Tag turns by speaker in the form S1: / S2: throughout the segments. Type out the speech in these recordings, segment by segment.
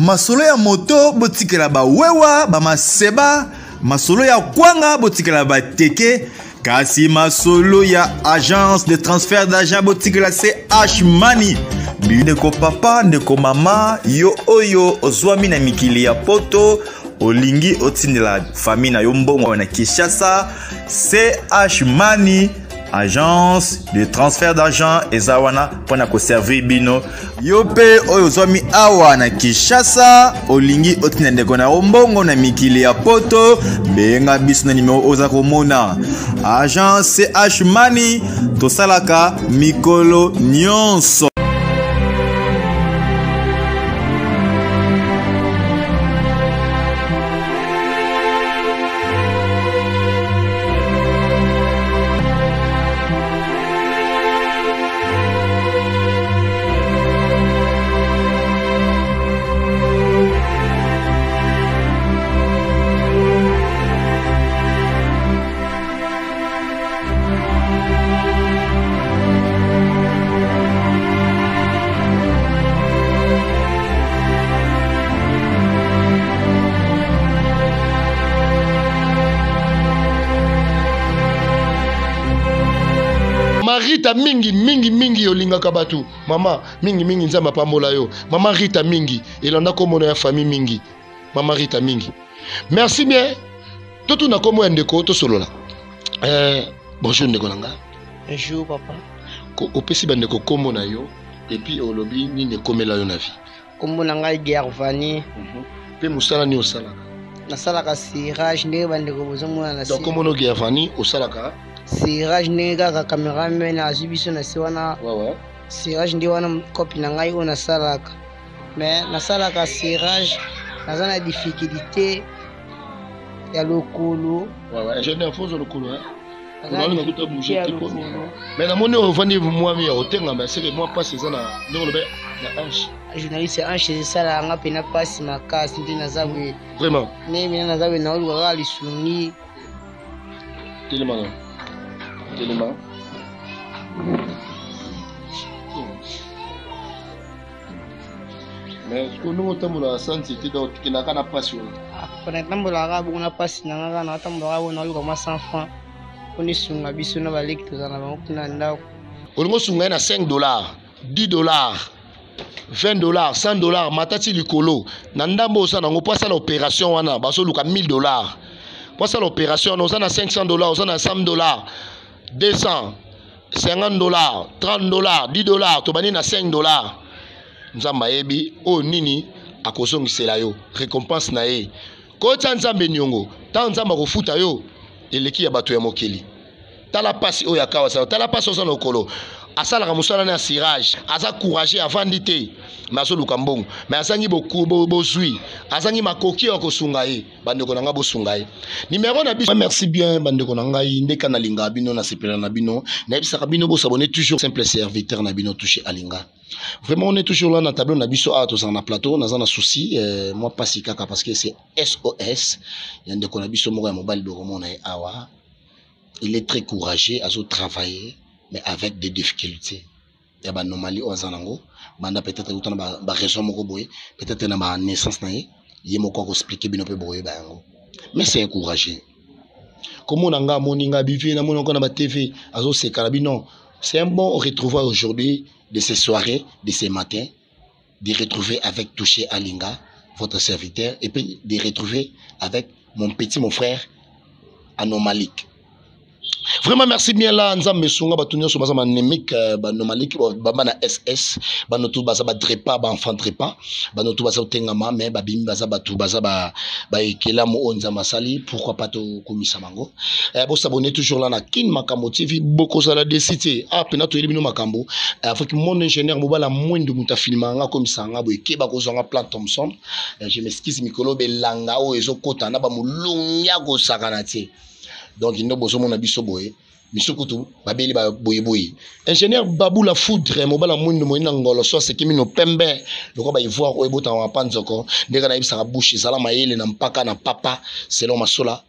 S1: masolo ya moto botikela ba wewa ba maseba, masolo ya kwanga botikela ba teke, kasi masolo ya agence de transfert d'argent botikela CH Money. Ndeko papa, ndeko mama, yo oyo ozwami na mikili ya poto, olingi otindela famille na yo mbongo na Kinshasa, CH Money, agence de transfert d'argent ezawana pona ko servir bino. Yo pe oyo ozwami awa na Kinshasa, olingi otindela ndeko na mbongo na mikili ya poto, benga biso na numéro oza komona. Agence CH Money, tosalaka mikolo nyonso.
S2: Rita mingi yolinga kabatu. Mama mingi nzamba pambola yo. Mama Rita mingi elanda komono ya famille mingi. Mama Rita mingi. Merci bien. Toto na komo ndeko to solola. Bonjour ndeko nanga.
S3: Bonjour papa.
S2: Ko opesi bandeko komo na yo et puis olobi ni ne komela yo na vie.
S3: Kombo nanga Gervani.
S2: Pe musala ni osala.
S3: Na sala ka sirage ne bandeko bozomona na.
S2: Donc komo no Gervani osala ka
S3: Sirage ndenge ka cameraman na azubiso na se wana.
S2: Ouais.
S3: Sirage ndi wana copie na ngai ona salaka. Mais na salaka sirage naza na difficulté ya lokolo.
S2: Ouais. Ingénieur faut lokolo hein. On a kuta bouger tipo. Mais na moni ovandi moi mi otenga mais c'est que moi passe ça na ndolo be na ange.
S3: Journaliste ange sala nga pena passe makasi ndi nazawe.
S2: Vraiment.
S3: Mimi nazawe na oluka lisungi.
S2: Tellement. Mais ce que nous avons la santé, c'est qu'il n'a qu'à passer.
S3: Quand on a un passe, on a un 100 francs. On est sur la bison, on a les lecteurs, on
S2: a 5 dollars, 10 dollars, 20 dollars, 100 dollars, matati likolo. Nandambo ça, on passe à l'opération, on a 1000 dollars. Passe à l'opération, on a 500 dollars, on a 100 dollars. 200, 50 dollars, 30 dollars, 10 dollars, tobani na 5 dollars. Nzamba yebi, o nini, akosongi sela yo, récompense na ye. Kota nzambe nyongo, ta nzamba kofuta yo, eleki ya bato ya mokeli. Tala pasi o ya kawasa, tala pasi o sana okolo. Asala ka musala na sirage, aza courageux avant d'ité. Maso lukambong, mais asangi beaucoup bozui, asangi makoki ya kosunga ye, bandeko nanga bosunga ye. Numéro na biso, merci bien bandeko nanga ndeka na linga bino na sepela na bino, na bisaka bino bo s'abonner toujours simple serviteur na bino touché alinga. Vraiment on est toujours là na tableau na biso a to na plateau, na zana souci, moi pas si kaka parce que c'est SOS, yandeko na biso moko ya mobile boromo na awa. Il est très courageux à travailler mais avec des difficultés. Il y a des anomalies au Zanango. Peut-être que vous avez raison, peut-être que vous avez naissance, vous avez expliqué bien mais c'est encouragé. Comme on a moninga bivé, on a TV, c'est un bon retrouvailles aujourd'hui de ces soirées, de ces matins, de retrouver avec Touché Alinga, votre serviteur, et puis de retrouver avec mon frère Anomalik. Vraiment merci bien là nzambe sunga batunya so baza manémique banomaliki baba na SS banotu baza ba drepa ba enfant drepa banotu baza tengama mais babimi baza batu baza ba ekela mo onza masali pourquoi pas to komisa mango bo s'abonner toujours là na Kin Makambo TV boko sala de cité pena to elibino makambo faut que mon ingénieur mobala mwendo muta filmanga komisa nga bo ekeba ko zonga plan Thompson je m'excuse mikolo belanga o ezokota na ba mulunga ko sakana tie. Donc il n'y a pas besoin de biso boye biso kutu babeli ba boye ingénieur Babou la foudre mobala mundo moina ngolo so c'est kimi no pembe loko ba ivoire o ebota wa panzoko ndeka na ibisa bouche sala mayele na mpaka na papa selon masola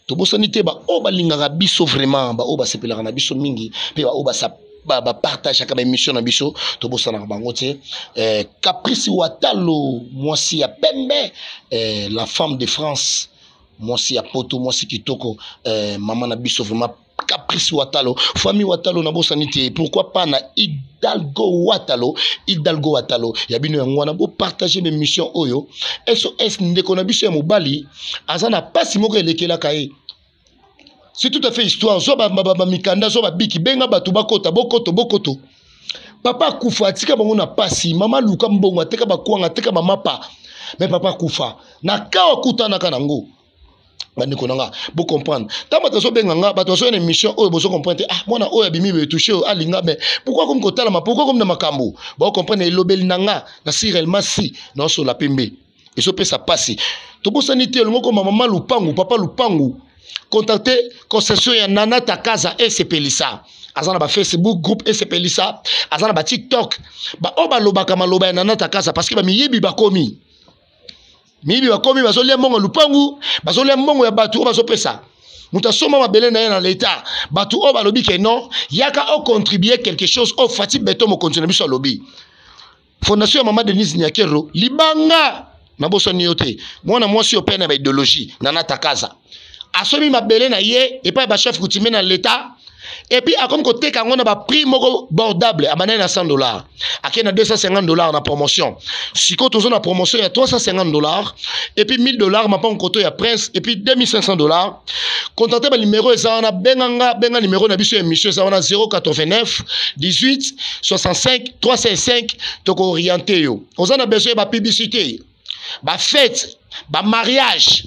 S2: to bosani te ba o balingaka biso vraiment ba o ba sepelaka na biso mingi pe ba o ba sa partage avec émission na biso to bosana bango te Caprice Watalo mwasi ya pembe la femme de France mwasi ya poto mwasi kitoko maman na biso vraiment Caprice Watalo famille Watalo na bosani te pourquoi pas na Hidalgo Watalo ya bino yango na bo partager mes missions oyo SOS ndeko na biso ya mobali azana pasi moko elekela kae. C'est tout à fait histoire. Zoba mikanda zoba biki benga batu bakota bokoto. Papa kufa tika bango na pasi, mama luka mbongo ateka bakwanga ateka mama. Mais papa kufa na kawa kutana kanango. Bandiko nanga bo comprendre. Tama taso benga nga bato so une mission oyo bozo comprendre ah mwana oyo abimi be toucher alinga mais pourquoi comme kotala ma pourquoi comme na makambo. Bo comprendre elobeli nanga na sirellement si na so la pembe. Et so pesa pasi. To bosanité le moko mama lupangu papa lupangu. Contactez concession ya Nana Takaza SPLisa. Azana ba Facebook groupe SPLisa, azana ba TikTok. Ba oba lobaka maloba ya Nana Takaza parce que ba miyibi bakomi. Miyibi bakomi bazolia mongo lupangu, bazolia mongo ya batu bazo pesa. Muta soma mabele na na l'état. Batu oba lobi ke non, yaka o contribuer quelque chose au Fatih Beto mo continuer biso lobby. Fondation Maman Denise Nyakero, libanga na boso nyote. Mwana mwasi opena ba idéologie Nana Takaza. Asomi mabele na ye et pas ba chef coutumier na l'état et puis a comme côté quand on a ba prix moko bordable à mané na $100 à na $250 na promotion si quand on a promotion il y a $350 et puis $1000 ma pas en côté ya prince et puis $2500 contactez ba numéro ça on a benga numéro na biso émission ça on a 089 18 65 355 to ko orienter yo on a besoin ba publicité ba fête ba mariage.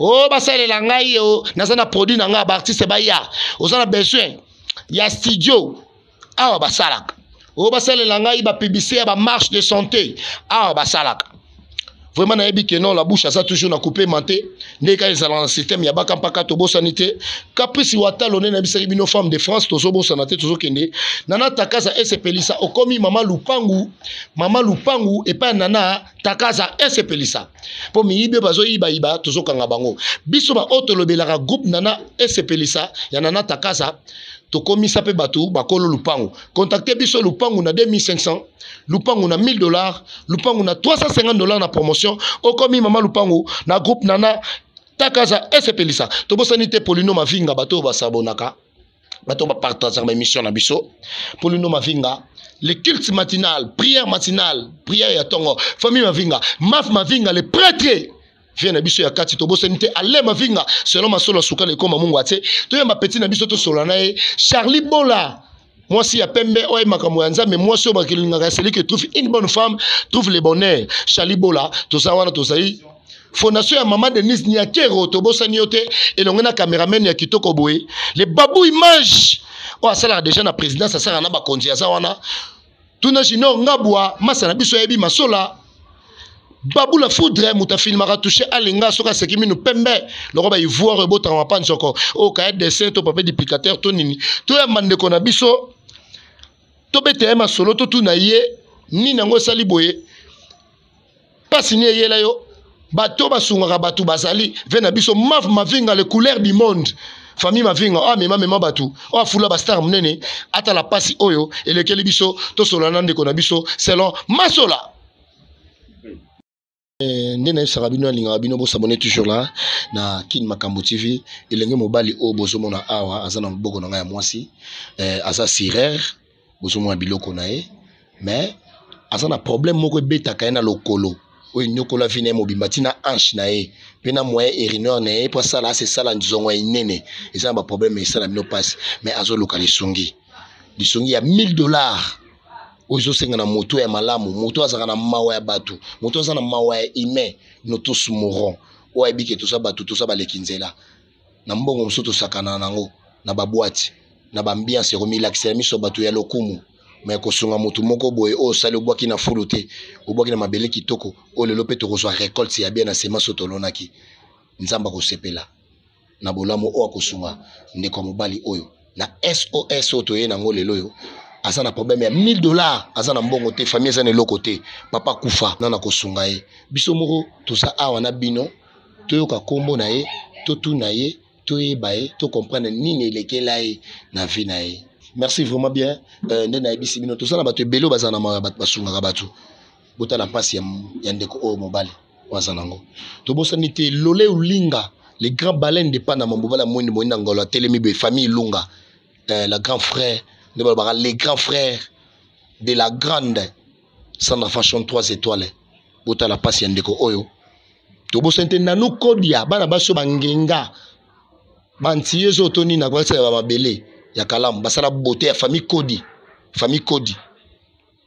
S2: Oh, basale la ngai yo, nazana produit na nga ba artiste ba ya. Ozana besoin ya studio. Awa basalaka. Oh, basale la ngai ba publicité ba marche de santé. Awa basalaka. Vraiment na yebi que non la bouche ça toujours na couper menté. Ndeka ezala na système ya baka mpaka to bosanité. Caprice Watalo na bisari bino femme de France to zo bosanité to zo kende. Nana Takaza SPLisa okomi mama lupangu et pas Nana Takaza SPLisa. Po mi ibe bazo iba to zo kanga bango. Biso ba auto lobelaka groupe Nana SPLisa ya Nana Takaza to komi sape batu bakolo lupangu. Contactez biso lupangu na 2500. Lupangu na $1000, lupangu na $350 na promotion. Okomi mama lupangu na groupe Nana Takaza SPLisa. To bosanité Polino Mavinga bato ba sabonaka. Bato ba partager ma émission na biso. Polino Mavinga, le culte matinal, prière matinale, prière ya tongo. Famille Mavinga, Maf Mavinga le prêtre. Viens na biso ya kati to bosanité ale Mavinga selon ma solo suka le koma mungu ate. To ya ma petit na biso to solana e Charlie Bola. Moi si ya pembe oye makambo ya nzambe moi so bakilinga celui qui trouve une bonne femme trouve le bonheur. Charlie Bola to sa wana to sai fondation ya Maman Denise Nyakero to bosani yote elonga na cameraman ya kitoko boye le babou image o asala déjà na présidence asala na ba konzi ya wana tuna jino ngabwa masa na biso yebi masola Babou la foudre muta filmaka touché alinga soka sekimi no pembe loko ba ivoire bota wa pan soko o ka dessin to papier duplicateur to nini to ya mandeko na biso to bete ma solo to tuna ye ni nango sali boye pasi ni ye la yo bato basungaka batu basali ve na biso Maf Mavinga les couleurs du monde famille Mavinga ah mema batu o fula ba star munene ata la pasi oyo elekeli biso to solana ndeko na biso selon masola. Ndena sarabino alinga bino bo s'abonner toujours là na Kin Makambo TV elenge mobali o bozomona awa azana mboko na nga ya mwasi asa sirer bozomona biloko na ye mais azana problème moko ebeta kaena lokolo o nyokola vine mobimati na hanche na ye pena moyen erineur na ye po sala c'est sala nzongo inene eza ba problème esala bino passe mais azo lokali songi ya $1000 ozo senga na moto ya malamu moto azaka na mawa ya batu moto azana mawa ya ime no to sumoron o ebike to sa batu to sa balekinzela na mbongo msoto sakana nango na ba boîte na ba ambiance ko milaxer miso batu ya lokumu mais ko sunga moto moko boye o sale obwaki na fuluté obwaki na mabele kitoko o lelo pe to ko so récolte ya bien na sema sotolonaki nzamba ko sepela na bolamu o akosunga ndeko mobali oyo na SOS oto ye nango lelo yo asa na problème ya $1000 asa na mbongo te famille asa na eloko te papa kufa nana kosunga ye biso moko toza awa na bino toyoka kombo na ye totuna ye toyeba ye to comprendre nini elekela ye na vie na ye merci vraiment bien. Nena ebisi bino to sala bato ebelo bazana ma basunga bato. Bota la passe ya ndeko o mobile wazanango. To bosani te lolé ulinga les grands baleines de Panama mbobala mwindi moina ngolo telemi be famille Lunga. Le grand frère les grands frères de la grande Sandra Fashion 3 étoiles. Bota la passe ya ndeko oyo. To bosante nanu kodia bana baso bangenga. Banti yezo toni na kwa sa mabele ya kalamu basala beauté ya famille Kodi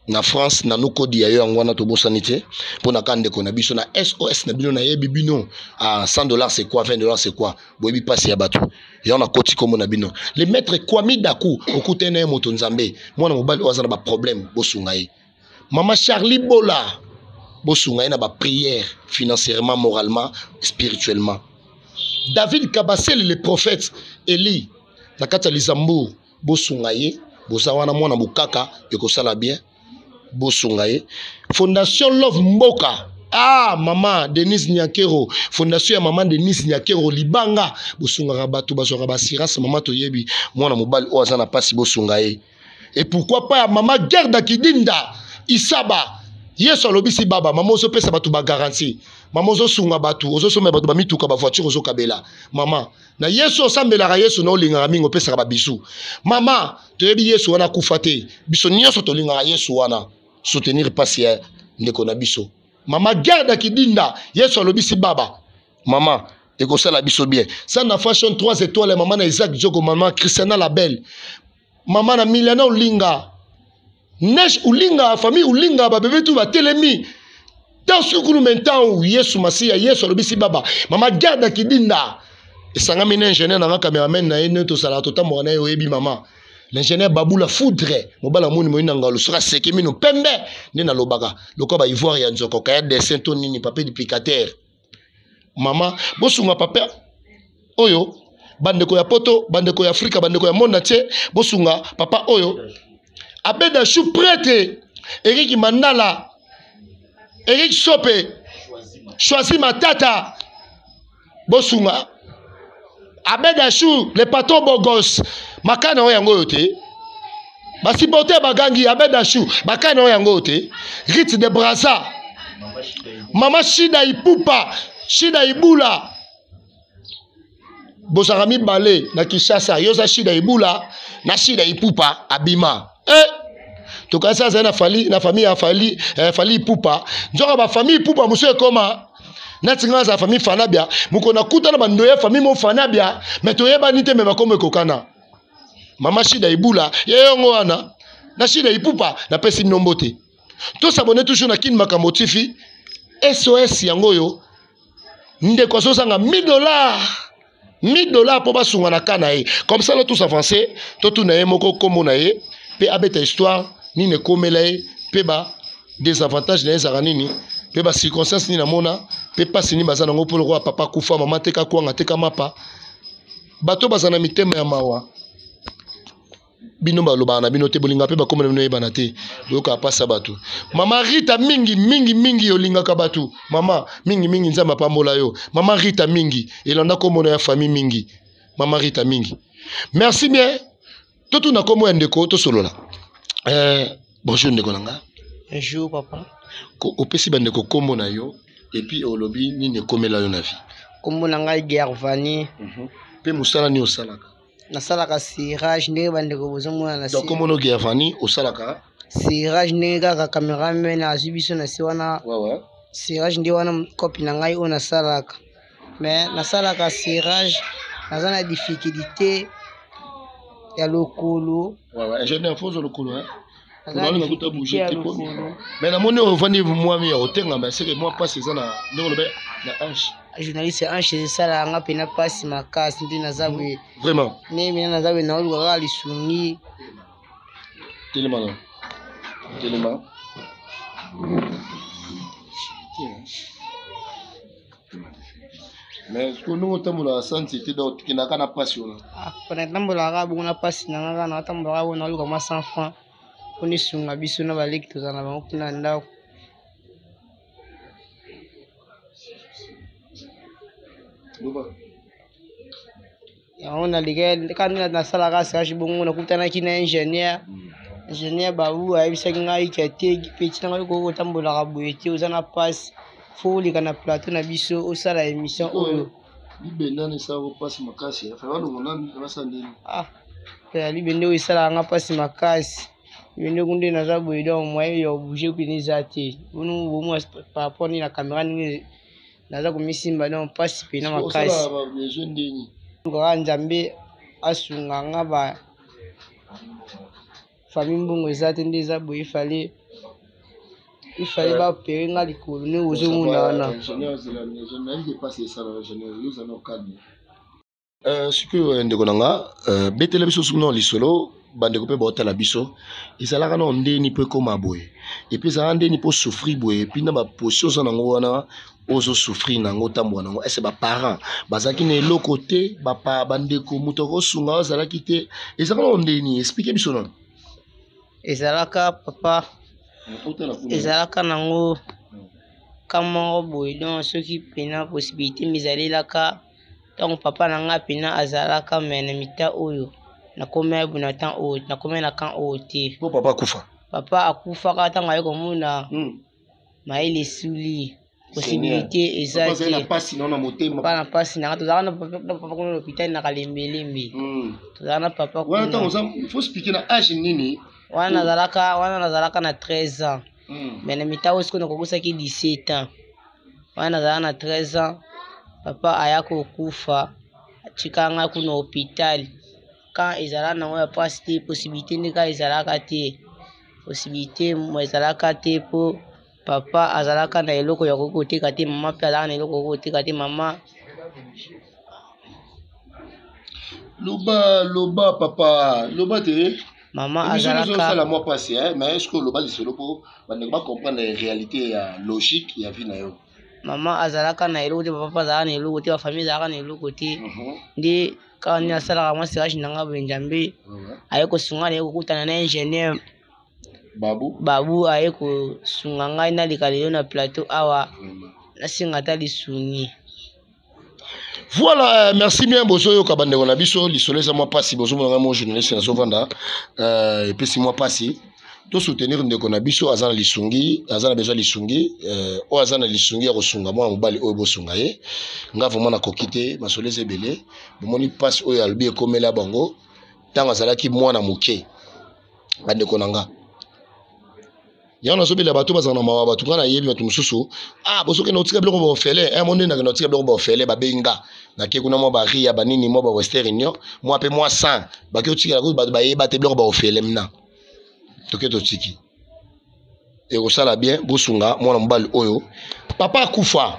S2: na France na no Kodi ya yo ngwana to bosanité pona kande ko na biso na SOS na bino na yebi bino à $100 c'est quoi, $20 c'est quoi, boyebi passe ya bato ya na koti komo na bino le maître Kwami Daku okutena moto nzambe mwana mobali ozana ba problème bosunga ye mama Charlie Bola bosunga ye na ba prière financièrement, moralement, spirituellement. David Kabasel le prophète Eli nakata Lizambour bosungaye bozawana mwana bukaka ekosala bien bosungaye. Fondation Love Mboka mama Denise Nyakero, fondation ya mama Denise Nyakero libanga bosunga bato bazora basirasi mama toyebi mwana mobali o azana pasi bosungaye. Et pourquoi pas mama Gerda Kidinda Isaba yeso lobisi baba mama ozo pesa bato ba garantie mama ozo sunga bato ozo somba bato ba mituka ba voiture ozo kabela mama na yeso osambelaka yeso na olingaka mingi opesaka ba bisu mama toyebi yeso wana kufa te biso nyonso tolingaka yeso wana soutenir pasi ya ndeko na biso mama Gerda Kidinda yeso alobisi baba mama ekosala biso bien Sandra Fashion 3 étoiles mama na Isaac Diogo mama Christiana Labelle mama na Milena Olinga Neige Ulinga, famille Ulinga, bébé tout va telemi. Dans ce groupe maintenant, Yesu Masia, Yesu Lobisi Baba, Mama Garda Kidinda. Et ça m'a mis l'ingénieur dans la caméraman, na ene to sala tota mo na yebi mama. L'ingénieur Baboula foudre, mobala moni mo inanga lo sera sekemi no pembe, ni na lobaka. Loko ba ivoire ya nzoko kaya dessin to nini papier duplicateur. Mama, bosunga papa oyo, bandeko ya poto, bandeko ya Afrika, bandeko ya monde entier, bosunga papa oyo. Abeda chou prêtre, Eric Mandala, Eric Sope, choisi ma tata, bosunga. Abeda chou, le patron bogos, makana oyango yote. Basi pote bagangi, abeda chou, makana oyango yote. Rite de Brasa, mama Shida Ipupa, Shida Ibula. Bosarami Balé, na Kishasa, Yosa Shida Ibula, na Shida Ipupa, Abima. To kasa za na famille ya fali Ipupa. Nzoka ba famille Ipupa muso koma. Na tinga za famille Fanabia, muko na kuta na bandoya famille mo Fanabia, mais to yeba nite me bakome kokana. Mama Shida Ibula, yeyongo wana. Na Shida Ipupa na pesi nombote. To s'abonner toujours na kin makamotifi. SOS yango yo. Nde kwa sosanga $1000. $1000 pour basunga na kana e. Comme ça là tous avancé, to tu na ye moko komo na ye, pe abeta histoire ni ne komela ye, pe ba désavantage na ezaka nini, pe ba circonstance ni na mona, pe pasi ni bazana ngo polo kwa papa kufa mama teka kwanga teka mapa. Bato bazana mitema ya mawa. Bino baloba na bino te bolinga pe ba komela bino yebana te. Yoka pasa bato. Mama Rita mingi yolingaka bato. Mama mingi nzamba pambola yo. Mama Rita mingi elanda komona ya famille mingi. Mama Rita mingi. Merci bien. Toto na komo ya ndeko to solola. Bonjour ndeko nanga.
S3: Bonjour papa.
S2: Ko opesi bandeko kombo na yo et puis olobi ni ne komela yo na vie.
S3: Kombo nanga Gervani.
S2: Pe musala ni osalaka.
S3: Nasalaka sirage ndenge bandeko bozomona na
S2: donc komo no Gervani osalaka
S3: sirage ndenge kaka cameraman azubiso na si wana.
S2: Ouais.
S3: Sirage ndi wana copie na ngai o nasalaka. Mais nasalaka sirage naza na difficulté ya lokolo.
S2: Ouais, ingénieur faut lokolo hein. Mais la monnaie on vend moi mi otenga mais c'est que moi passe ça na ndolo be na ange.
S3: Journaliste ange sala nga pena passe makasi ndi nazawe.
S2: Vraiment.
S3: Ne mina nazawe na oluka lisungi.
S2: Tellement. Mais ce que nous avons la santé, c'est qu'il n'a pas passion.
S3: Pendant que l'arabe on a passé dans la rana, on a eu comme 100 francs. On est sur la bise, on a valé que nous en avons plein d'eau. On a les gars, quand on a dans la race, je bon, on a coupé un ingénieur. Ingénieur Babou a eu 5 ans qui a été petit dans le gros tambour la rabouette, aux en a passe, faut les gars plateau na biso, au ça la émission.
S2: Libénan et ça va passer ma casse.
S3: Ah, Libénan et ça la passe ma casse. Libénan gonde na za boy donc moi il a bougé puis les athées. Nous moi par rapport à la caméra na za comme simba donc passe puis na ma casse. Ngora Nzambe asunga ngaba famille mbongo ezate ndeza boy il fallait pas payer nga likolo ne ozo mona
S2: sikoyo ndeko nanga betela biso suno lisolo bandeko mpe baotala biso ezalaka na ndeni mpe ekoma boye epuis ezalaka ndeni mpo souffrir boye epuis na baposition oza nango wana ozo souffrir nango otambola nango ese baparent bazalaki na eloko te bandeko moto akosunga azalaki te ezalaka na ndeni explike biso nano
S3: ezalaka papa ezalaka nango kamoko boye donc soki pena possibilité mizalelaka donc papa nanga pena azalaka mena mita oyo nakoma buna temps oyo nakoma na kan oyo te
S2: po papa akufa
S3: papa akufaka ntango aye komona mayele suli possibilité ezate papa na pasi nanga tozalaka na papa kuna l'hôpital na kalembelembe tozalaka na papa kuna
S2: faut expliquer na âge nini
S3: wana nazalaka na 13 ans mais na mita oyo siko nakokosaki 17 ans wana nazalaka na 13 ans papa aya kokufa atikanga kuna hôpital quand ezalaka nango ya pasi te possibilité nde ka ezalaka te possibilité mo ezalaka te mpo papa azalaka na eloko ya koki koteka te mama mpe azalaka na eloko ya koki koteka te mama
S2: loba papa loba te
S3: mama azalaka
S2: la moi passé mais est-ce que loba lisolo po bandeko ba comprendre la réalité ya logique ya vie na yo
S3: mama azalaka na eloko te papa azalaka na eloko te bafamille azalaka na eloko te nde kaka nde asalaka mwa serage nanga benjambe aye kosunga na ye kokutana na ingénieur babu aye kosunga ngai naleka lelo na plateau awa nasinga ata lisungi.
S2: Voilà, merci bien bozo kabande on a biso lisolo eza mwa pasi bozo mona mo journaliste na sovanda et puis si moi pasi to soutenir ndeko na biso azana lisungi azana besoin lisungi o azana lisungi ya kosunga mwa mobali oyo bosunga ye nga vraiment na kokite masoleze ebele bomoni pasi oyo albi ekomela bango ntango azalaki mwana moke bandeko na nga yana sobela bato bazana mawa bato ngana yebi bato mususu bosoke na otika biloko bofele monde na otika biloko bofele babenga na ke kuna mo ba ria banini mo ba western union mo ape mo 100 baki otika ko ba yeba te biloko bofele mna toke totiki e ko sala bien bosunga mwana mbali oyo papa akufa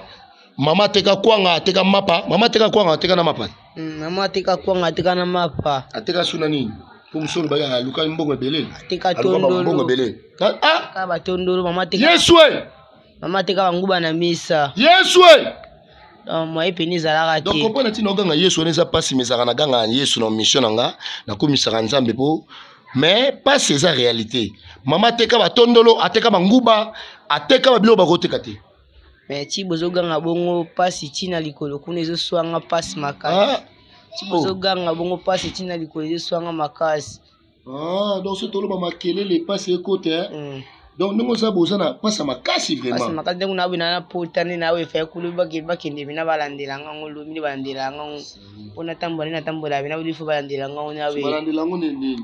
S2: mama teka kwanga teka mapa mama teka kwanga teka na mapa
S3: mama teka kwanga teka na mapa
S2: ateka suna nini pour solo baga luka mbongo ebele
S3: teka tondolo
S2: mbongo ebele
S3: ka ba tondolo mama teka
S2: yeswe
S3: mama teka banguba na misa
S2: yeswe
S3: moi peni zalaka te
S2: donc comprendre ti noganga yesu neza pasi mezaka na ganga yesu na mission nanga na komisaka nzambe po mais pas c'est ça réalité mama teka ba tondolo ateka banguba ateka ba bilo bakoteka te
S3: mais ti bozoganga bongo pasi tina likolo kuna ezoswanga pasi makasi ti bozoganga bongo pasi tina likolo ezoswanga makasi
S2: donc ce tolo ba makelele pasi ekote donc ndongo za bozana pasa makasi vraiment
S3: pasi makasi ndengo na bina na potane na we fa kulu bakende bina balandela ngango lumi balandela ngango ona tambola bina ulifu balandela ngango na we
S2: balandela ngango nini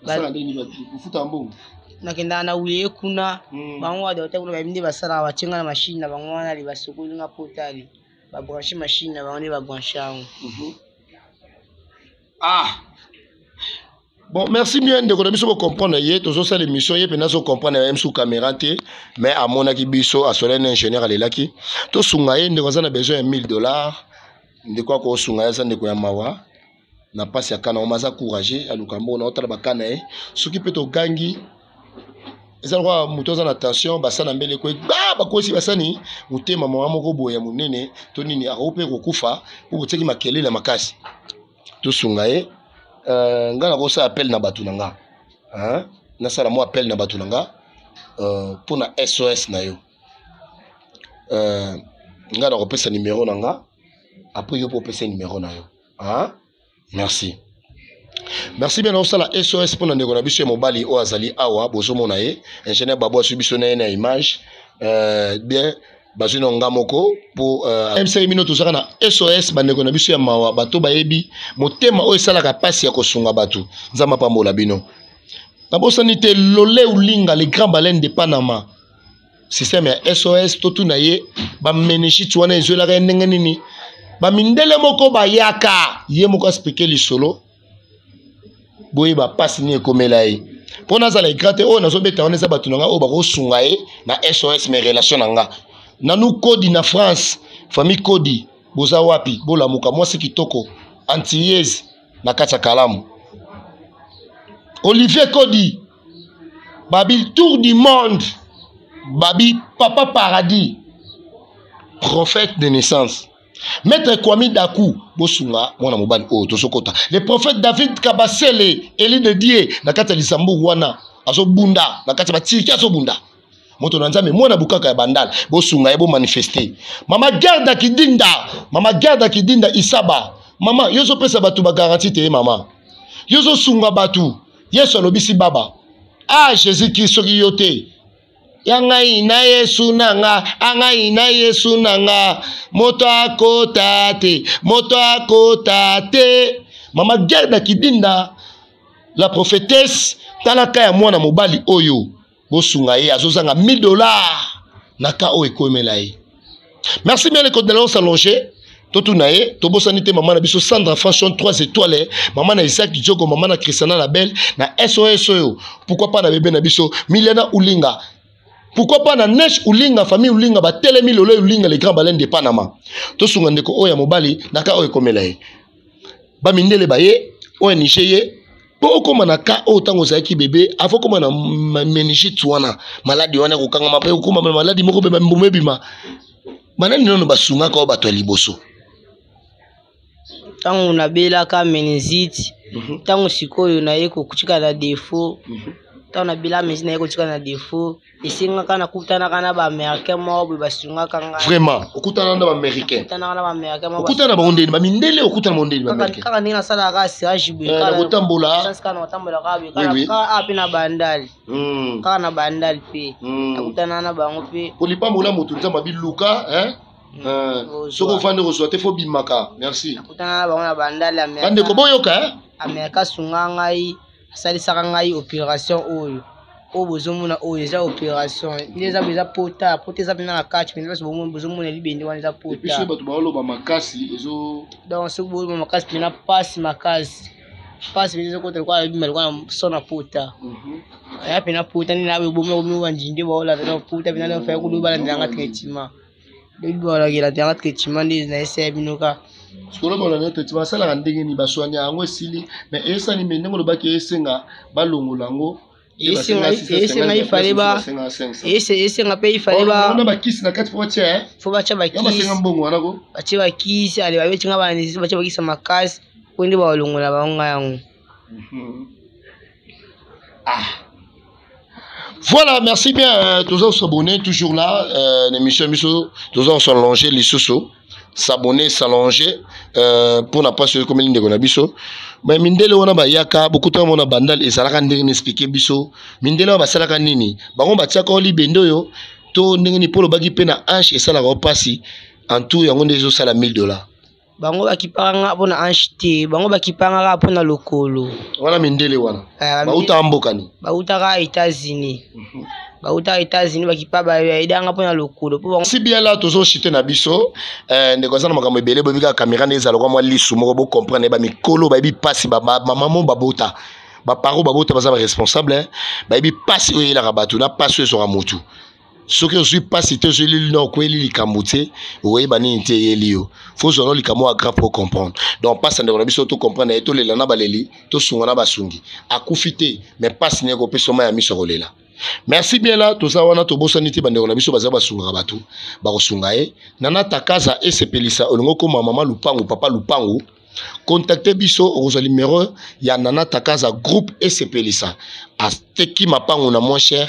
S2: basala nini kufuta mbongo
S3: nakenda na uye kuna bango wa dota kuna babindi basala bachenga na machine na bango wana libasukulu nga potali ba brancher machine na bango ne ba brancher
S2: bon merci bien de connaître biso comprendre ye tozo ça l'émission ye pena so comprendre même sous caméra te mais à mon aki biso a solène ingénieur alelaki to sunga ye ndeko za besoin de $1000 ndeko ko sunga ya ndeko ya mawa na pasi ya kana omaza courager alukambo na otala bakana ye soki pe to gangi ezala kwa muto za na tension basana mbele ko bakosi basani mutema mama moko boya munene to nini akope kokufa pour teki makelele makasi to sunga ye nga na kosa appel na batu nanga na sala mo appel na batu nanga pour na SOS na yo nga na kopesa numéro nanga après yo po pesa numéro na yo Merci. Merci bien aussi la SOS pour nous donner mobali o azali awa bozo monae ingénieur Babo subissonné na image bien bazino ngamoko pour MC Mino tozaka na SOS bandeko na biso ya mawa bato bayebi motema o esala ka pasi ya kosunga bato nzamba pambola bino babosanite lolé ulinga les grands baleines de Panama système ya SOS totu na ye ba menechit wana ezola ka ndenge nini ba mindele moko bayaka ye moko expliquer lisolo boye ba passe ni ekomela ye pona za la grate o nazo beta on eza batu nanga o ba ko sunga ye na SOS mes relations nanga nanu Kodi na France famille Kodi boza wapi bola muka mwasi kitoko antillese na kata kalamu Olivier Kodi babi tour du monde babi papa paradis prophète de naissance Maître Kwame Dakou bosunga mwana mobali o tosokota le prophète David Kabasele Eli de Die na kata lisambu wana azo bunda na kata batiki azo bunda moto na nzambe mwana bukaka ya bandal bosunga ebo manifester mama garda kidinda Isaba mama yozo pesa batu ba garantie te mama yozo sunga batu yeso lobisi baba Jésus Christ yote Yangai na Yesu nanga, angai na Yesu nanga, moto akota te. Mama Gerda Kidinda, la prophétesse, talaka ya mwana mobali oyo, bosunga ye azozanga $1000 naka o ekomela ye. Merci bien les condoléances allongées. Totu nae, tobo sanité maman na biso Sandra Fashion 3 étoiles, maman na Isaac Djogo, maman na Christiana Label, na SOS oyo. Pourquoi pas na bébé na biso Milena Ulinga. Pourquoi pas na Neige Ulinga, famille Ulinga, ba telemi lolo Ulinga, les grands baleines de Panama. To sungandeko oya mobali, naka oya komela ye. Ba mindele baye, oya nicheye, po okoma na ka o tango zaki bébé, avant koma na meningite wana, maladi wana kokanga mape okoma maladi moko be mbumebima. Banani nono basunga ka bato liboso.
S3: Tango na bela ka meningite, tango sikoyo na ye kokutika na défaut. Tango na bela meningite na ye kokutika na défaut. Isinga kana kutana kana ba américain mo basunga kanga
S2: vraiment okutana na ba américain
S3: kutana na ba américain mo
S2: okutana ba ondeni ba mindele okutana ba ondeni ba américain
S3: kaka ndina sala ka sirage be
S2: kala kotambola
S3: sasa kana watambola ka be kala api na bandali kaka na bandali pe akutana na bango pe
S2: kolipambola moto nzamba biluka soko fande ko sote fo bimaka merci
S3: akutana na bango na bandali américain
S2: bande ko boyoka
S3: américain sunga ngai sali saka ngai opération oyo o bozomuna o eza opération ileza beza pota eza bina na catch mais parce que bozomuna libende wana eza pota
S2: et puis bato baloba makasi ezo
S3: donc ce bo makasi pina passe makasi beza ko kwa bimela kwa sona pota ya pina pota ni nabe bomo wanjinde baola na pota bina na fa kuduba na ndanga traitement debi bala kila ndanga traitement ndi na ese binoka
S2: sikolo bala na traitement sala ndenge ni baswanya yango esili mais esa ni mendengo lobaki esenga balongolango
S3: ese ngai faleba ese ngape faleba
S2: ona bakisi na kati potia
S3: fo bacha bakisi
S2: basenga mbongo wana ko
S3: bacha bakisi ale babechi ngaba nisi bacha bakisa makasi kwende ba olongola bango yango.
S2: Voilà, merci bien. Tous on s'abonner toujours là. L'émission tous on s'allonger les sous s'abonner s'allonger pour n'a pas sur comme l'inde qu'on a biso. Mais mindele wana ba yaka beaucoup de monde bandal et ça la ndenge n'expliquer biso. Mindele ba sala nini. Ba on ba tia ko libendo yo to ndenge ni polo bagi pena anche et ça la repassi en tout yango ndezo sala $1000.
S3: Bango bakipanga pona anche bango bakipanga pona lokolo.
S2: Wana mindele wana. Ba uta mboka ni.
S3: Ba uta ka États-Unis. Bauta États-Unis bakipa ba idanga pona lokolo po
S2: si bien là tozo chité na biso ndeko za na makambo ebele bobika caméra neza lokwa mwa lisu moko bo comprendre ba mikolo ba bi passe ba maman babota ba paro babota baza ba responsable ba bi passe o yela rabatu na passe so ramutu soki je suis pas cité je li no ko li likamute o yeba ni nte yelio faut zo no likamo grave pour comprendre donc passe ndeko na biso to comprendre et to lela na baleli to sunga na basungi akufite mais passe ne ko peso ma ya miso kolela. Merci bien là, tout ça, on a tout beau sanité, bande on a biso baza basunga batu, barosunga nana takaza et sepelisa, olongo comme maman lupango, papa lupango, contactez biso au numéro, ya nana takaza groupe et sepelisa, a teki mapango na moins cher,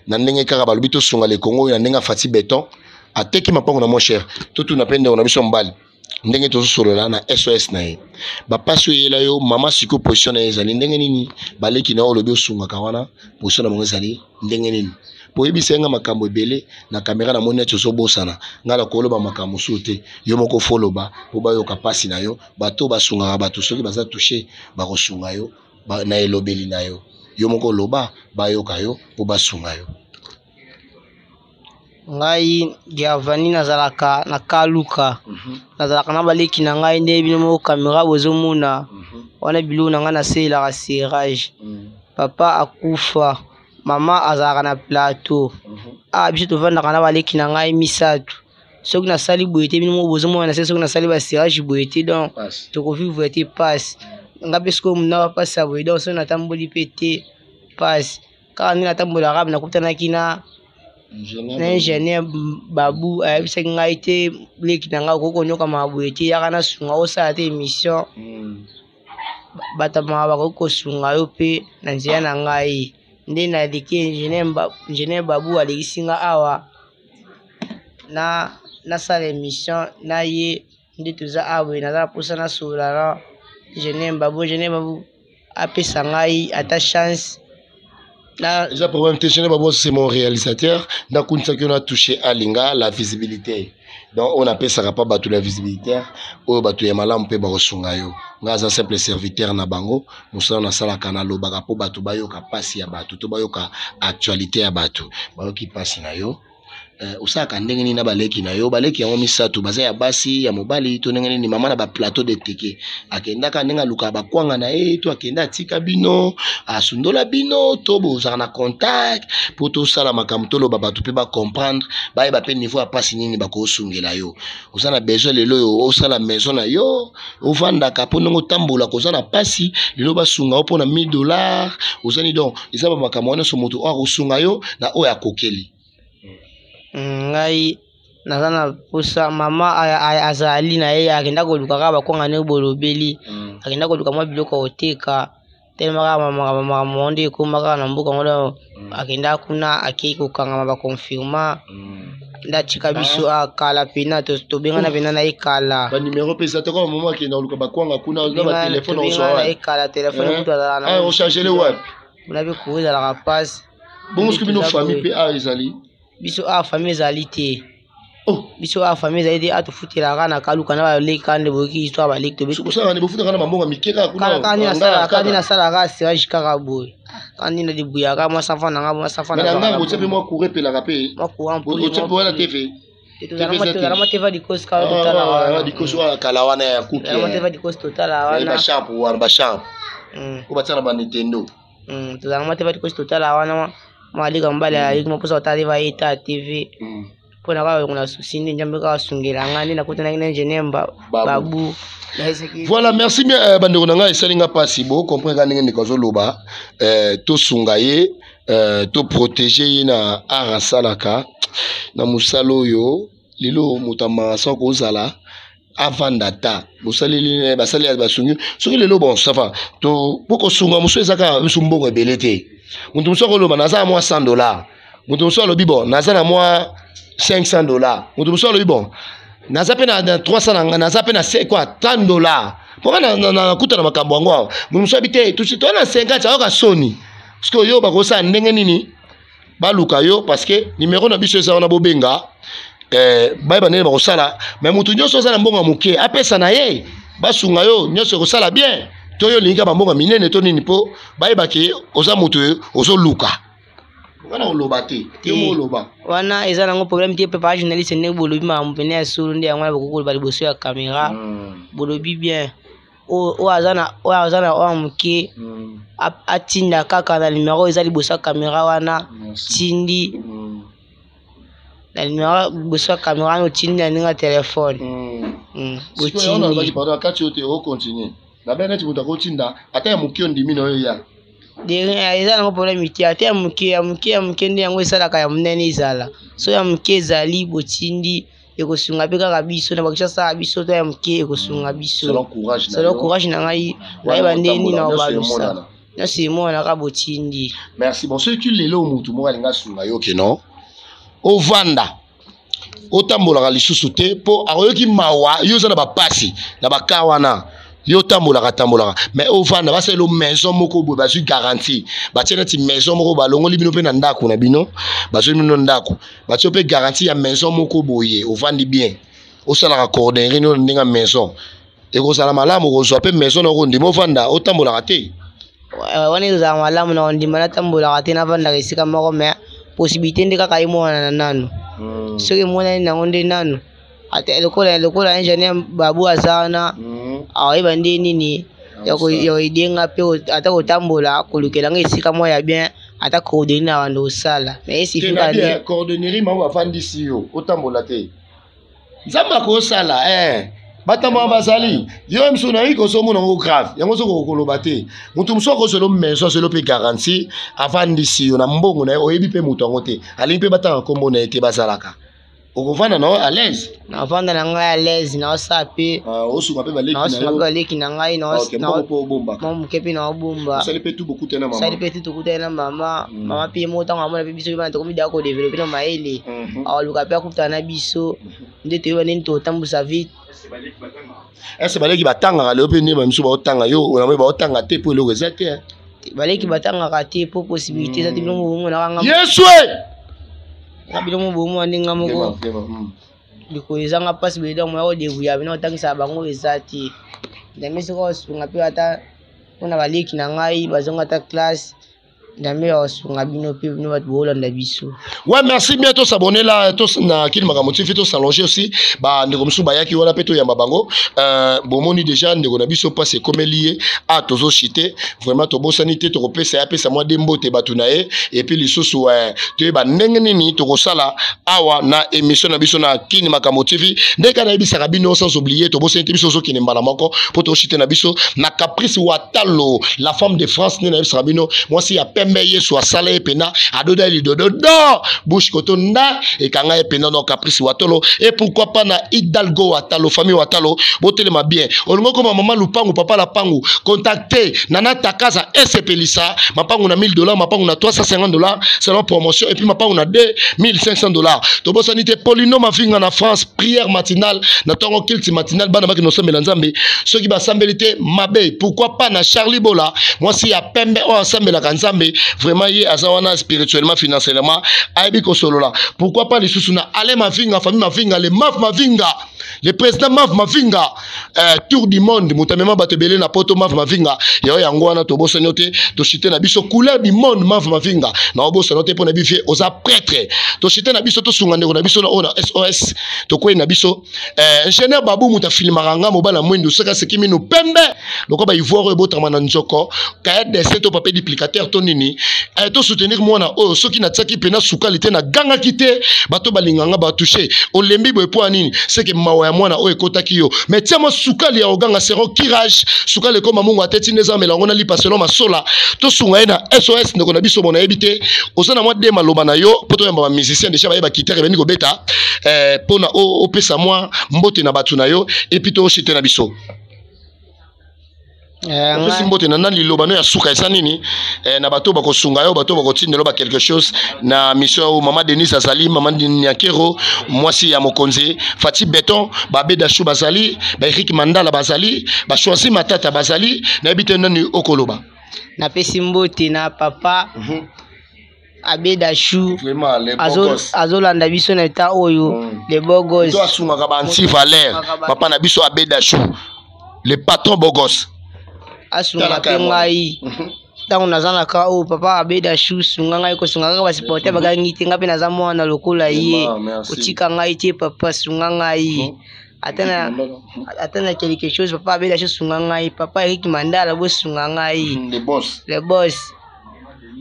S2: na ndenge kaka balubito sunga le Congo, na ndenge fati béton, a teki mapango na moins cher, tout na pende on a biso mbali. ndenge to solola na SOS na ye ba paso yela yo mama siko position na ezali ndenge nini baleki na olobi osunga kawana position na mongo ezali ndenge nini po yebisenga makambo ebele na kamera na moni to so bosana ngala ko loba makambo sote yo moko foloba po ba yo kapasi na yo bato basunga bato soki baza toucher ba kosunga yo na elobeli na yo yo moko loba ba yo kayo po basunga yo
S3: ngai Giavani nazalaka na kaluka nazalaka na baleki na ngai nde bino mo kamera bozomuna wana bilo na ngai na sela ka serrage papa akufa mama azalaka na plateau biso tovandaka na baleki na ngai misatu soki nasali boye te bino mo bozomona na se soki nasali ba serrage boye te donc tokovivre te passe nga mpe soki omuna bapasa boye donc soki natamboli mpe te passe kaka nde natambolaka nakutanaki na ingénieur babu ayebisaki ngai te leki na ngai okoki konyoka maboye te yaka na sunga osala te émission batamaka bakoki kosunga yo mpe na nzela na ngai nde naleki ingénieur babu alekisi nga awa nasala émission na ye nde toza awa naza na mposa nasolola na ingénieur babu apesa ngai ata chance.
S2: Déjà pour moi, c'est mon réalisateur. Donc, on a touché à Linga la visibilité. Donc, on appelle ça pas battu la visibilité. Ou battu yamala on peut barosungayo. Ngaza simple serviteur na bango. Musa na sala kanalo bagapo battu bayo ka pasi ya battu. To bayo ka actualité ya battu. Bayo ki pasi na yo. Usaka ndenge nini na baleki na yo baleki yango misatu baza ya basi ya mobali to ndenge nini mama na ba plateau de teke akenda ka ndenga luka ba kwanga na to akenda tika bino asundola bino to bozaka na contact pour tout ça la makambo to lo ba batu pe ba comprendre ba pe niveau ya pasi nini ba ko sungela yo osana besoin lelo yo osala maison na yo ovanda ka po ndongo tambola ko na pasi lelo ba sunga opo na $1000 osani donc isaba makambo na so moto o sunga yo na o ya kokeli.
S3: Ngai naza na posa mama azali na ye akenda koluka kaka bakwanga ne bolobeli akenda koluka mwa biloko oteka telemaka mama monde ekomaka na mboka ngola akenda kuna akei kokangama bakonfirma ndatika biso akala pena tobengana pena na ekala
S2: ba numéro pesa toko mama akenda koluka bakwanga kuna na ba telefone oso
S3: ekala telefone kutu azala na
S2: on charger le wapi
S3: unabe kuuza la passe
S2: bon ce que bino famille pe ezali
S3: biso famille ezali te biso famille ezali te atofutelaka na kaluka na baleka nde boyoki histoire baleki to biso
S2: kosala ne bofutaka na mambonga mikeka kuna
S3: kandi nasalaka serage kaka boye kandi nadibuyaka mwa safa nanga mwa safa
S2: nanga botie mpe mwa courant pelaka mpe
S3: mwa courant
S2: botie mpe wana tv
S3: tozala mateva dikosi kala totala wana
S2: dikosi wana kala wana ya kuki
S3: mateva dikosi totala wana
S2: bashamp wana bashamp ko batia na ba Nintendo
S3: tozala mateva dikosi totala wana malika mbala ya yiki moposa otali va eta TV pona ka kuna susini njambe ka sungela ngani na kutana ina ingénieur babu.
S2: Voilà, merci bien bandeko nanga esalinga pasi bo comprendre ndenge ndeko loba to sungaye to protéger na arasalaka na musalo yo lilo mutama sa ko zala avandata bosaleli basali ya basungu soki lelo bon ça va to poko sunga muso ezaka musumbongo ebelete muntu muso ko loba naza moi $100 muntu muso lobi bon naza na moi $500 muntu muso lobi bon naza pe na 300 naza pe na c'est quoi $30 pourquoi na kuta na makambo ngo muntu muso bité tout to na 50 aoka soni parce que yo bakosa ndenge nini baluka yo parce que numéro na biso eza na bobenga bayeba nene bakosala mais mutu nyonso oza na mbongo moke apesa na ye basunga yo nyonso ekosala bien to yo linga bambongo minene to nini po bayebaki oza mutu ozoluka wana oloba te yo moloba
S3: wana eza nango problème te pepa journaliste ne bolobi ma mpene ya solo nde yango bakokolo bali boso ya caméra bolobi bien o azana o moke atinda kaka na numéro eza liboso ya caméra wana tindi la numéro boso ya caméra no tindi na ninga téléphone
S2: botindi pardon kati ote o continuer na bene ti mutako tinda ata ya moke ondimi no ya
S3: eza nango problème te ata ya moke nde yango esalaka ya monene ezala so ya moke ezali botindi ekosunga mpe kaka biso na bakisha sala biso to ya moke ekosunga biso selon courage na ngai nayeba ndeni na obalusa nyonso emonaka botindi.
S2: Merci. Bon soki lelo mutu moko alinga sunga yo ke non ovanda otambolaka lisusu te po akoyoki mawa yo za na bapasi na bakawana yo tambolaka mais ovanda baselo maison moko bo bazui garantie batiena ti maison moko balongoli bino pe na ndako na bino bazui bino ndako batio pe garantie ya maison moko boye ovandi bien osalaka cordonnerie no ndinga maison ekozala malamu kozwa pe maison na kondima ovanda otambolaka te
S3: wani kozala malamu na kondima natambolaka te navandaka esika moko mais possibilité nde kaka emonana nanu soki emonani nango nde nanu ata lokola ingénieur babu aza wana aoyeba nde nini ya koidenga mpe ata kotambola kolukelanga esika moko ya bien ata coordonner na bando osala mais esifika nde
S2: coordonnerie mamo bafandisi yo otambola te nzambe akosala batama bazali yo mso na yiko so mona ngo grave yango so kokoloba te mutu mso ko solo maison solo pe garantie afandisi yo na mbongo na oyebi pe mutu ngo te ali pe batanga kombo na ete bazalaka okovanda na à l'aise
S3: na vanda na ngai à l'aise na osape
S2: osunga pe baleki na
S3: yo baleki na ngai na
S2: bomba
S3: mama kepi na bomba
S2: sali pe tu beaucoup tena mama
S3: sali pe tu kutena mama mama pe mota ngamo na biso bana to komida ko développer na maele aluka pe akuta na biso ndete yo nini to tambusa vite
S2: est-ce baleki batanga le pe ne ba miso ba otanga yo na ba otanga te po le rezate
S3: baleki batanga ka te po possibilité za tibilo mo na kanga
S2: yesu
S3: kabilo mo bomo ndinga moko likozanga pasi beda mo ya devuya bino otangisa bango ezati ndamisi ko sunga pe ata ona baleki na ngai bazonga ta classe ndambi osunga bino pe bino bat bolanda biso.
S2: Ouais, merci bien tous s'abonner là tous na kili makamotif tous s'allonger aussi ba ndeko msu bayaki wana pe to yamba bango bomoni déjà ndeko na biso passe comme lié à tozo chité vraiment to bosanité to kopesa ya pesa moi dembote batunae et puis lisusu to ba ndenge nini to kosala awa na émission na biso na kili makamotif ndeka na bisaka bino sans oublier to bosanité biso zo kini mbala moko po to chité na biso na Caprice Watalo la femme de France ni na bisaka bino moi si ya pembeye so sala epena adoda lidodo bouche kotonda et kanga epena no Caprice Watalo et pourquoi pas na Hidalgo Watalo famille Watalo botelema bien olingo koma maman lupangu papa la pangu contacter nana takaza SPLisa mapangu na $1000 mapangu na $350 selon promotion et puis mapangu na $2500 to bosanité Polino mafinga na France prière matinale na tongo kilti matinale bana baki no sambela nzambe soki ba sambelité mabe pourquoi pas na Charlie Bola moi si ya pembe o sambela kanzambe vraiment yi azawana spirituellement financièrement aibi ko solo là pourquoi pas les susuna ale mavinga famille mavinga les maf mavinga le président maf mavinga tour du monde mutamema batebele na poto maf mavinga yo yango wana to bosa note to chité na biso couleur du monde maf mavinga na bosa note pona bifie oza prêtre to chité na biso to sunga ndeko na biso na ona SOS to ko na biso ingénieur babu muta filmaranga mobala mwendo saka sekimi no pembe loko ba ivoire ebotama na nzoko kaya dessin to papier duplicateur to nini to soutenir mwana o soki na tsaki pena sukalite na ganga kite bato balinganga ba toucher olembi boy po nini c'est que mawa ya mwana o ekotaki yo mais tiamo sukali ya oganga sero kirage sukali ko mamungu ateti neza melango na lipa selon masola to sunga na SOS ndeko na biso bona ebite osana mwa de maloba na yo poto yamba ba musicien déjà ba kitere beni ko beta pona o pesa mwa mbote na batu na yo et puis to chite na biso mbote na nani liloba no ya suka esa nini na bato bakosunga yo bato bakotindelo ba quelque chose na mission mama Denise azali mama Nyakero mwasi ya mokonzi Fati Beton babeda chou bazali ba Eric Mandala bazali ba choisi matata bazali na ebite nani okoloba
S3: na pesi mbote na papa abeda chou azolanda biso na ta oyo les bogos
S2: to asunga ka ba anti valeur papa na biso abeda chou le patron bogos
S3: asunga pe ngai tango nazana ka o papa abeda chou sunga ngai ko sunga ka supporter bagangi te ngape naza mwana lokola ye otika ngai te papa sunga ngai atana quelque chose papa abeda chou sunga ngai papa Eric Mandala bo sunga ngai le boss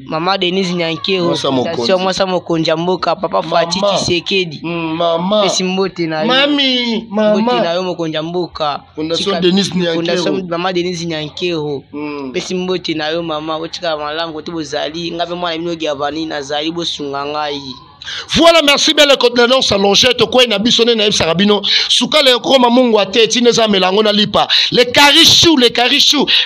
S3: Mama Denise Nyankero station mwasa mokonja mboka papa Fati Tshisekedi mama pesi mbote na yo
S2: mami
S3: mbote na yo mokonja mboka
S2: fondation Denise Nyankero
S3: fondation mama Denise Nyankero pesi mbote na yo mama otika malamu ko tubozali ngabe mwana mino gyavani nazali bosunga ngai
S2: Voilà, merci bien le contenance allongé to quoi na bisone na sarabino suka le koma mungu ate tineza melango na lipa les carichou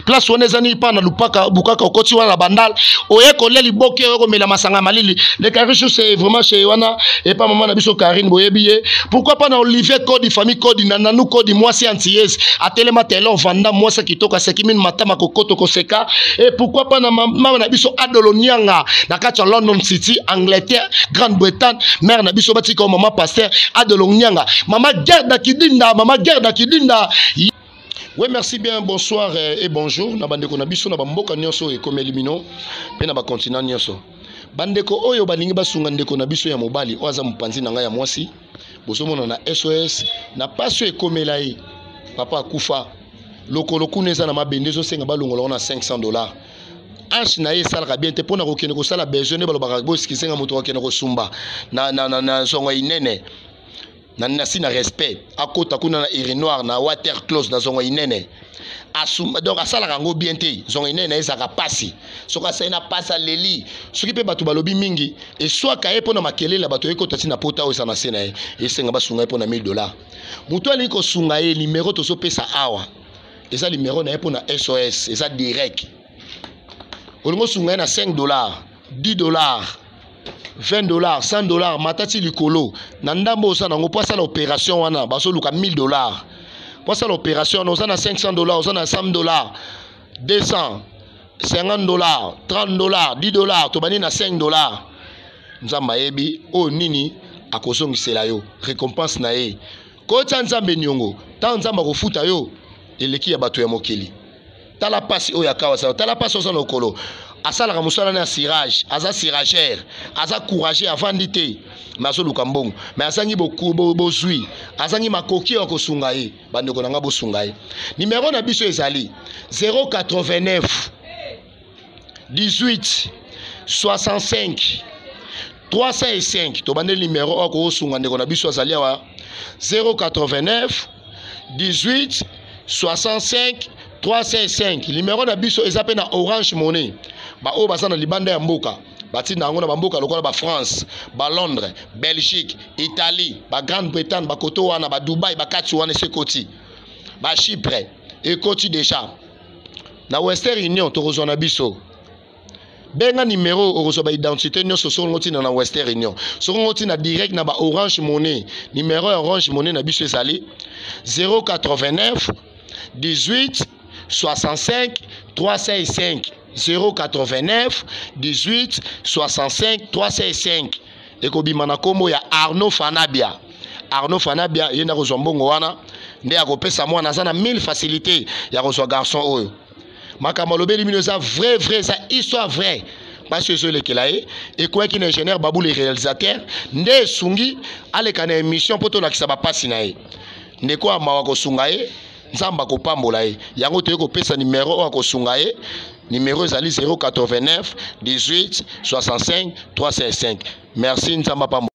S2: place oneza ni pa na lupaka bukaka okoti wana bandal oye kolle liboke oyo mela masanga malili les carichou c'est vraiment chez wana et pas maman na biso Karine boyebiye pourquoi pas na Olivier Code famille Code na nanou Code moi c'est antillaise atelema telo vanda moi ça kitoka sekimine matama kokoto koseka et pourquoi pas na maman na biso Adolonianga na kacha London City Angleterre Grande-Bretagne mère na biso bati comme maman pasteur Adolonianga maman Gerda Kidinda oui merci bien bonsoir et bonjour na bandeko na biso na bamboka nyonso e comme elimino pe na ba continent nyonso bandeko oyo balingi basunga ndeko na biso ya mobali oza mupanzi na nga ya mwasi bosomona na SOS na paso e komela yi papa kufa lokolo kuneza na mabende zo senga balongola na $500 Ange na ye salaka bien te pona kokene ko sala besoin balo bakabo skisenga moto kokene ko sumba na zongo inene na sina respect akota kuna na iri noir na water close na zongo inene asuma donc asala rango bien te zongo inene ezaka pasi soka saina pasa leli soki pe batu balobi mingi et soit ka pona makelela batu ekota tina pota o sana sena e senga basunga pona $1000 muto ali ko sunga ye numéro to so pesa awa eza numéro na pona SOS eza direct olingo sunga na $5 $10 $20 $100 matati likolo na ndambo osa nango po asala opération wana baso luka $1000 po asala opération osa na $500 osa na $100 $200 $50 $30 $10 tobani na $5 nzamba yebi o nini akosongisela yo récompense na ye ko tsa nzambe nyongo ta nzamba kofuta yo eleki ya bato ya mokili tala pasi oya kawa sa tala pasi osa lokolo asala ka musala na cirage aza cirageur aza courageux avandi te maso lukambongo mais azangi bozui azangi makoki ya kosunga ye bandeko nanga bosunga ye numéro na biso ezali 089 18 65 305 to bande numéro ako sunga ndeko na biso azali wa 089 18 65 305 numéro na biso ezape na Orange Money ba o basana libanda ya mboka batina yango na bamboka lokola ba France ba Londres Belgique Italie ba Grande-Bretagne ba koto wana ba Dubai ba kati wana sekoti ba Chypre ekoti déjà na Western Union to kozona biso benga numéro okoso ba identité nyonso ngoti na Western Union ngoti na direct na ba Orange Money numéro ya Orange Money na biso ezali 089 18 65 365 089 18 65 365 ekobima na kombo ya Arnaud Fanabia yenda kozwa mbongo wana nde akopesa mwana aza na 1000 facilité ya kozwa garçon oyo makambo lobeli mino za vrai ça histoire vrai parce que le kelaye et quoi qui ingénieur babou le réalisateur nde sungi aleka na émission poto la kisaba pasi na ye ndeko amawa kosunga ye nzamba kopambola ye yango te kopesa numéro akosunga ye numéro ezali 089 18 65 355 merci nzamba pambola